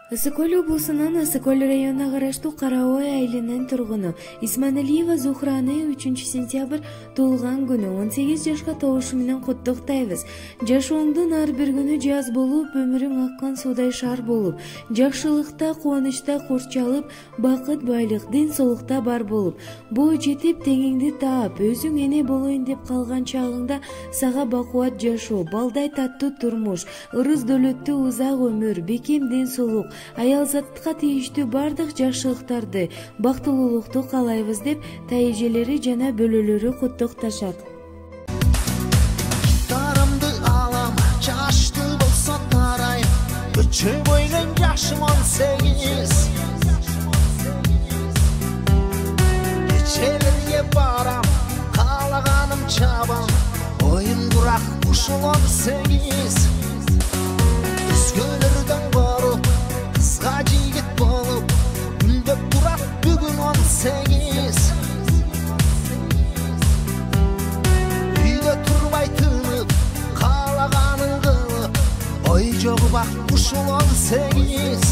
Ысыкөл облусунун Ысыкөл районуна караштуу Кара-Ой айылынын тургуну Исманалиева Зухраны 3-сентябрь туулган күнү 18 жашка толушу менен куттуктайбыз. Жашооңдун ар бир күнү жаз болуп, өмүрүң аккан суудай шаар болуп, жакшылыкта, кубанычта курчалып, бакыт, байлык, ден соолукта бар болуп, боо жетип, теңиңди таап, өзүң эне болоюн деп калган чагыңда сага бакубат жашоо, балдай таттуу турмуш, ырыс дөөлөттүү узак өмүр, бекем ден соолук, аялзатка тийиштүү бардык жакшылыктарды, бактылуулукту каалайбыз деп тайэжелери жана бөлөлөрү куттукташат. Дарымды алам, жашты болсо тарайм, көчө бойгон жашым 18. Кечелерге барам, каалаганым чабам, оюн курак ушул 18. Өзгөлөрдөн коруп, кызга жигит болуп, гүлдөп турат бүгүн 18. Үйдө турбай тынып, каалаганын кылып, ой жок бак ушул 18.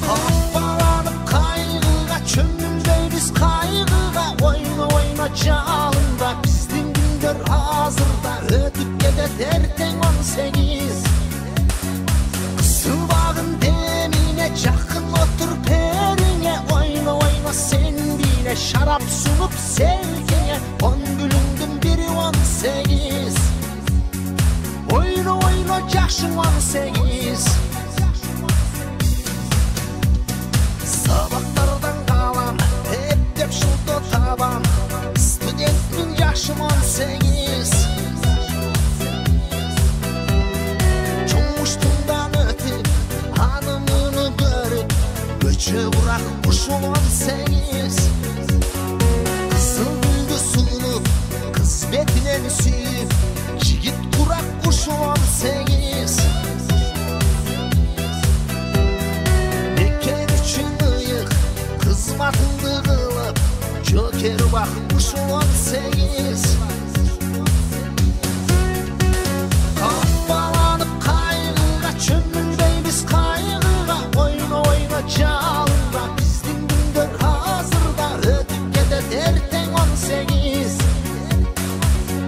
Капаланып кайгыга чөмүлбөйбүз, кайгыга ойно жалында, биздин күндөр азырда өтүп кетет эртең 18. Кысылбагын демине жакын отур периңе, ойно сен бийле шарап сунуп селкеңе, 10 гүлүңдүн бири 18. Ойно жашың 18. Сабактардан калам, эптеп шылтоо табам, студенттин жашым 18. Чоңуштундан өтүп, анымыны көрүп, көчө курак ушул 18. Кызыл гүлдү сунуп, кыз бетинен сүйүп, жигит курак ушул 18. Бекер үчүн ыйык, кызматыңды кылып, жокер бак ушул 18. Капаланып кайгыга чөмүлбөйбүз, кайгыга ойно жалында, биздин күндөр азырда өтүп кетет эртең 18.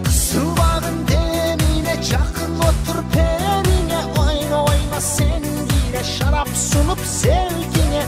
Кысылбагын демине жакын отур периңе, ойно сен бийле шарап сунуп селкиңе,